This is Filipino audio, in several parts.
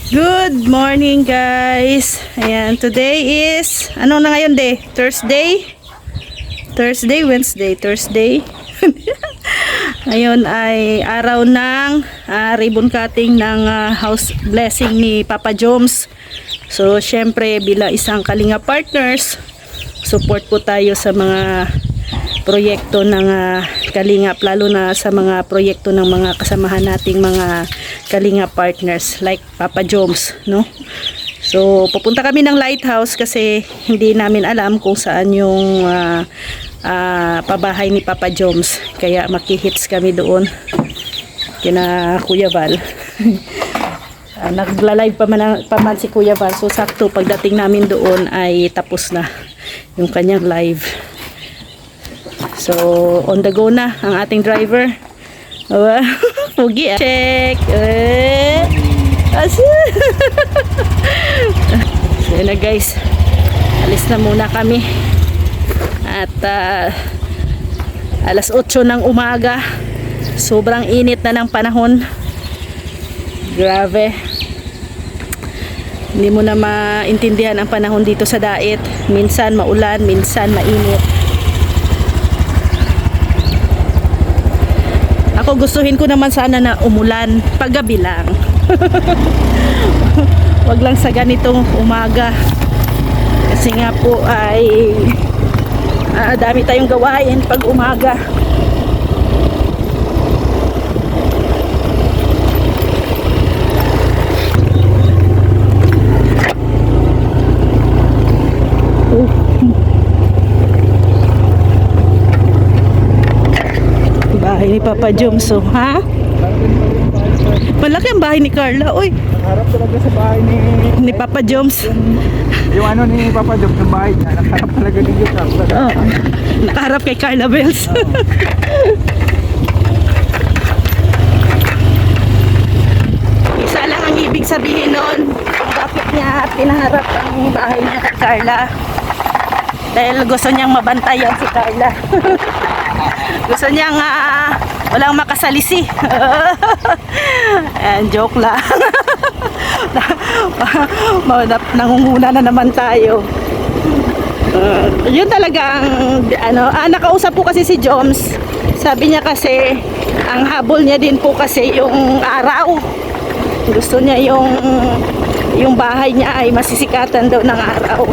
Good morning guys. Ayan, today is ano na ngayon day? Thursday, Wednesday. Ngayon ay araw ng ribbon cutting ng house blessing ni Papa Joms. So syempre bilang isang Kalinga partners, support po tayo sa mga proyekto ng Kalingap, lalo na sa mga proyekto ng mga kasamahan nating mga Kalinga partners like Papa Joms, no? So pupunta kami ng lighthouse kasi hindi namin alam kung saan yung pabahay ni Papa Joms, kaya makihits kami doon kina Kuya Val. Nagla-live pa man si Kuya Val, so sakto pagdating namin doon ay tapos na yung kanyang live. So, on the go na ang ating driver. Pugi ah. Check. So, yun na guys. Alis na muna kami. At alas 8 ng umaga. Sobrang init na ng panahon. Grabe. Hindi mo na maintindihan ang panahon dito sa Dait. Minsan maulan, minsan mainit. Ako gustuhin ko naman sana na umulan paggabi lang. Wag lang sa ganitong umaga. Kasi nga po ay dami tayong gawain pag umaga. Bahay ni Papa Joms, so, ha? Malaki ang bahay ni Carla, oy. Nakaharap talaga sa bahay Ni Papa Joms. yung ano ni Papa Joms, yung bahay niya. Nakaharap talaga ni Joms. Oh, nakaharap kay Carla Bells. Isa lang ang ibig sabihin nun kung bakit niya pinaharap ang bahay niya kay Carla. Dahil gusto niyang mabantayan si Carla. Gusto niyang walang makasalisi. And joke lang. Nangunguna na naman tayo. Yun talaga ang nakausap po kasi si Joms. Sabi niya kasi ang habol niya din po kasi yung araw. Gusto niya yung bahay niya ay masisikatan daw ng araw.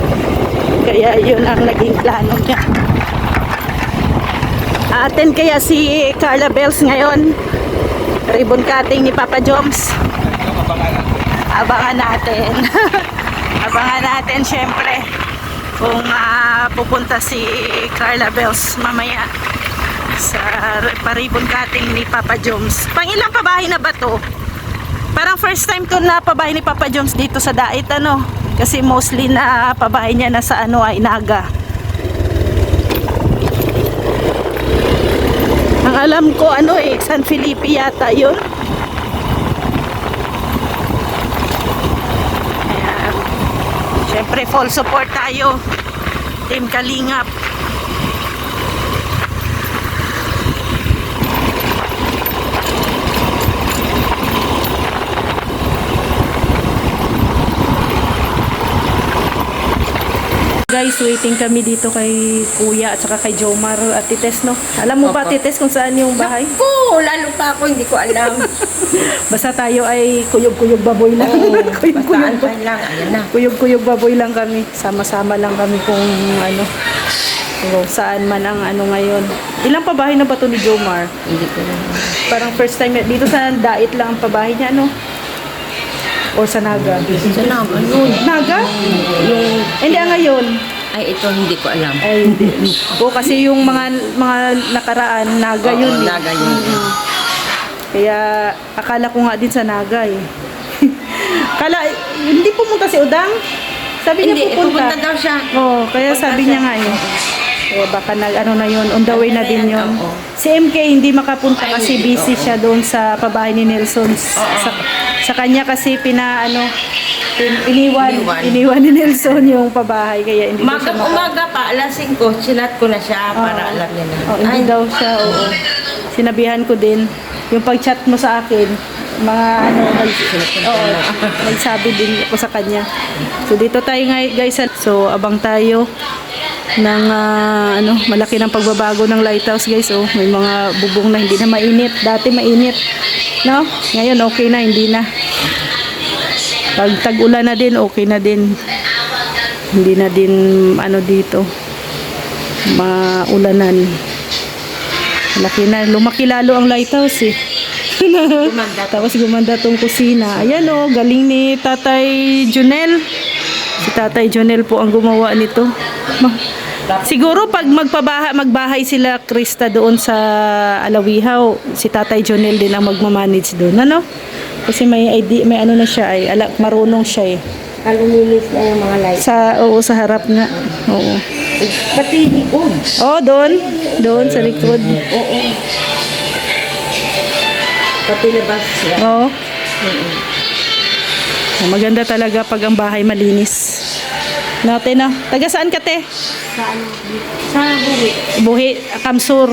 Kaya yun ang naging plano niya. Attend kaya si Carla Bells ngayon. Ribbon cutting ni Papa Joms. Abangan natin. Abangan natin syempre kung pupunta si Carla Bells mamaya sa ribbon cutting ni Papa Joms. Pangilang pabahay na ba to? Parang first time to na pabahay ni Papa Joms dito sa Dait, ano? Kasi mostly na pabahay niya na sa ay Naga. Ang alam ko San Felipe yata yun. Ayan. Siyempre full support tayo, Team Kalingap. Guys, waiting kami dito kay Kuya at saka kay Jomar at Tites, no? Alam mo ba, Tites, kung saan yung bahay? Naku, lalo pa ako, hindi ko alam. Basta tayo ay kuyog-kuyog baboy lang. Basaan pa lang, ayan na. Kuyog-kuyog baboy lang kami. Sama-sama lang kami kung kung saan man ang ngayon. Ilang pabahay na ba ito ni Jomar? Hindi ko alam. Parang first time dito sa Dait lang ang pabahay niya, no? O sa Naga? Sa Naga, yun. Naga? Yung, Hindi, ngayon. ay, ito hindi ko alam. Ay, hindi. O, kasi yung mga nakaraan, Naga Oo, yun. Naga yun. Kaya, akala ko nga din sa Naga eh. Hindi pumunta si Udang? Sabi niya Hindi, pupunta. pupunta daw siya. Oo, kaya Pupunta sabi siya. niya nga eh. Kaya baka na yun, on the way na din yun. Oo. Si MK hindi makapunta Ay, kasi hindi, busy oo. siya doon sa pabahay ni Nelson. Sa kanya kasi iniwan ni Nelson yung pabahay, kaya hindi daw siya Umaga pa, alas 5, sinat ko na siya para alam niya na. hindi daw siya, oo. sinabihan ko din. Yung pag-chat mo sa akin, mga ano, oo, nagsabi din ako sa kanya. So dito tayo guys. So abang tayo ng ano, malaki ng pagbabago ng lighthouse guys. Oh, may mga bubong na hindi na mainit. Dati mainit, no? Ngayon okay na, hindi na. Pag tag-ulan na din, okay na din. Hindi na din ano dito maulanan. Malaki na, lumaki lalo ang lighthouse eh. Tapos gumanda tong kusina. Ayan oh, galing ni Tatay Junel. Si Tatay Junel po ang gumawa nito. Siguro pag magbahay sila Krista doon sa Alawihaw, si Tatay Junel din ang magmamanage doon, ano? Kasi may ID, may ano na siya ay marunong siya eh. Aluminis na yung mga lights. Sa harap nga. Oo. Pati likod. Oh, doon sa likod. Oo. Pati labas siya. Oo. Maganda talaga pag ang bahay malinis. Natin na. Taga saan ka, te? Sa buwi. Buhi, Kamsur.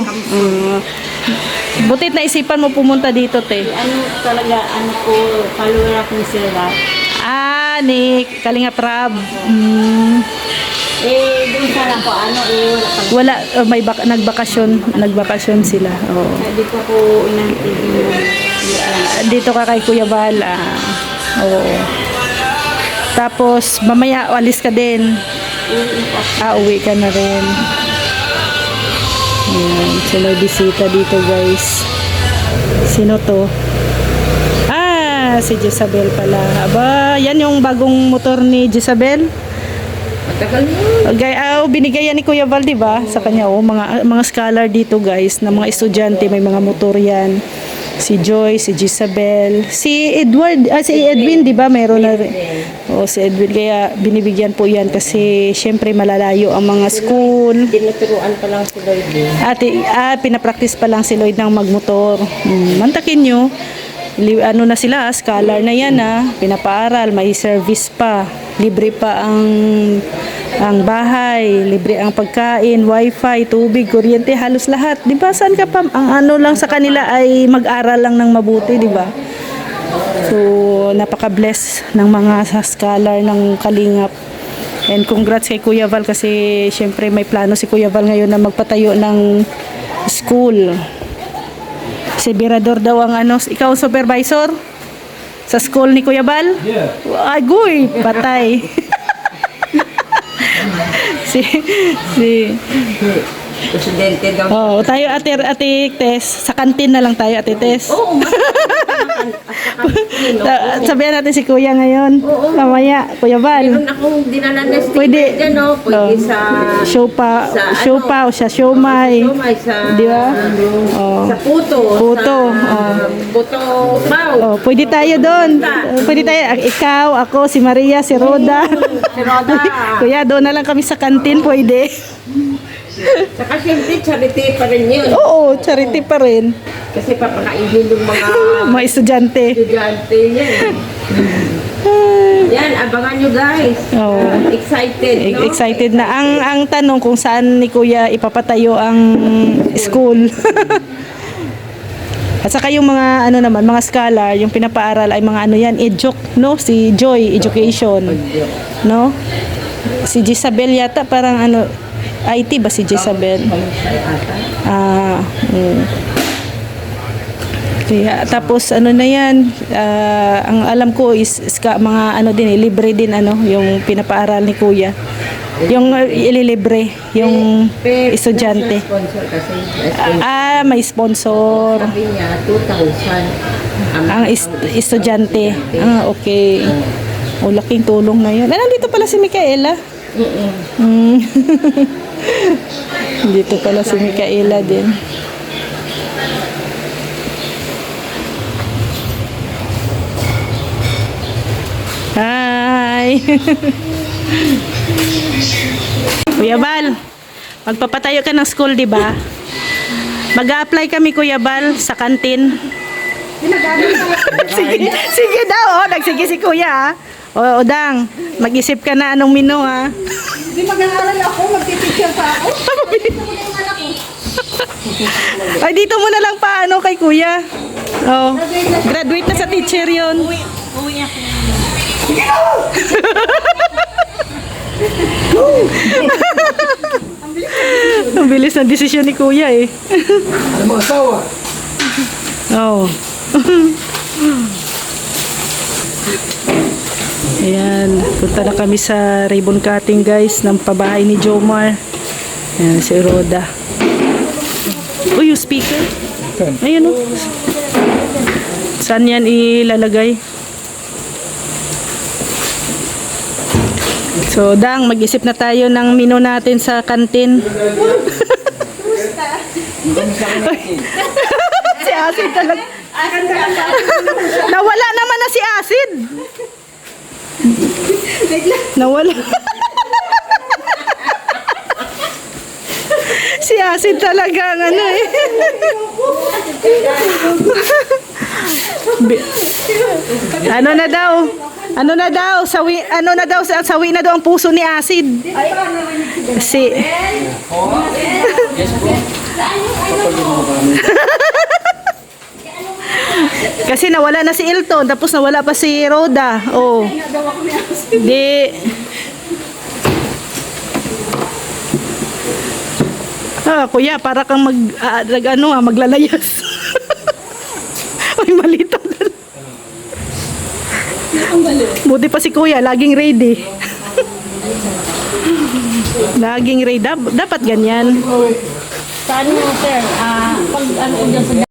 Butit na isipan mo pumunta dito, te. Ano po, follower ako ni Sila. Ni Kalinga Prab. Doon sana po, Wala, nagbakasyon sila. Oo. Hindi ko po Dito ka kay Kuya Val. Oo. Tapos, mamaya, alis ka din. Uwi ka na rin. Ayan. So, may bisita dito, guys. Sino to? Si Jezabel pala. Aba, yan yung bagong motor ni Jezabel. Matagal mo. Binigay yan ni Kuya Val, diba? Sa kanya, mga scholar dito, guys, na mga estudyante, may mga motor yan. Si Joy, si Jezabel, si Edwin, diba? Meron na rin. Si Edwin, kaya binibigyan po yan kasi syempre malalayo ang mga school. Tinuturuan pa lang si Lloyd. Pinapractice pa lang si Lloyd ng magmotor. Mantakin nyo. Ano na sila, scholar na yan pinapaaral, may service pa, libre pa ang bahay, libre ang pagkain, wifi, tubig, kuryente, halos lahat. Di ba, saan ka pa? Ang ano lang sa kanila ay mag-aral lang ng mabuti, di ba? So, napaka-bless ng mga scholar ng Kalingap. And congrats kay Kuya Val kasi syempre may plano si Kuya Val ngayon na magpatayo ng school. Si Birador daw ang ikaw supervisor sa school ni Kuya Bal? Yeah. Agoy, patay. si Presidente daw. tayo ate Tess, sa kantin na lang tayo ate Tess. Oo. Sabihan natin si Kuya ngayon. Mamaya, Kuya Bal. Meron akong dinala na sticker Pwede. dyan, no? Pwede sa Show pa, sa siomay. Siomay, sa Di ba? sa puto. Puto, Sa puto bao. Pwede tayo doon. Pwede tayo. Ikaw, ako, si Maria, si Roda. Si Roda. Kuya, doon na lang kami sa kantin, pwede. Saka siyempre, charity pa rin yun. Oo, charity pa rin. Kasi papakainin yung mga Mga estudyante. estudyante yan. Yan, abangan nyo guys. Oo. Excited, no? Excited na. Ang tanong kung saan ni Kuya ipapatayo ang school. At saka yung mga naman, mga scholar, yung pinapaaral ay mga yan, no? Si Joy, education. No? Si Jezabel yata parang IT ba si Jezabel? Kaya tapos na yan, ang alam ko is mga din libre din yung pinapaaral ni Kuya. Yung ililibre yung estudyante. Sponsor kasi. May sponsor. Sabi niya, 2,000. Ang estudyante. Okay. Laking tulong na yun. Nandito pala si Micaela. Dito pala si Micaela din. Hi! Kuya Bal, magpapatayo ka ng school, di ba? Mag-a-apply kami, Kuya Bal, sa kantin. Sige daw, nagsige si Kuya. Odang, mag-isip ka na anong menu, ha? Hindi mag-aaral ako, magtitipir pa ako. Ay, dito mo na lang paano kay kuya. Oh, graduate na sa teacher yun. Ang bilis ng desisyon ni kuya eh. Ano mga asawa? Oh. Ayan, punta na kami sa ribbon cutting guys ng pabahay ni Jomar. Ayan, si Roda. Uy, yung speaker. Ayan o. Saan yan ilalagay? So, Dang, mag-isip na tayo ng menu natin sa kantin. Si Acid talaga. Nawala naman na si Acid. Nawala. Si Acid talaga ang ano eh. Ano na daw? Ano na daw? Sawi, ano na daw? Sawi na daw ang puso ni Acid. Si Kasi nawala na si Elton, tapos nawala pa si Roda. Oh. Di. Kuya, para kang maglalayas. Ay, malito. Buti pa si kuya, laging ready. Laging ready. Dapat ganyan. Saan mo, sir? Pag ano dyan sa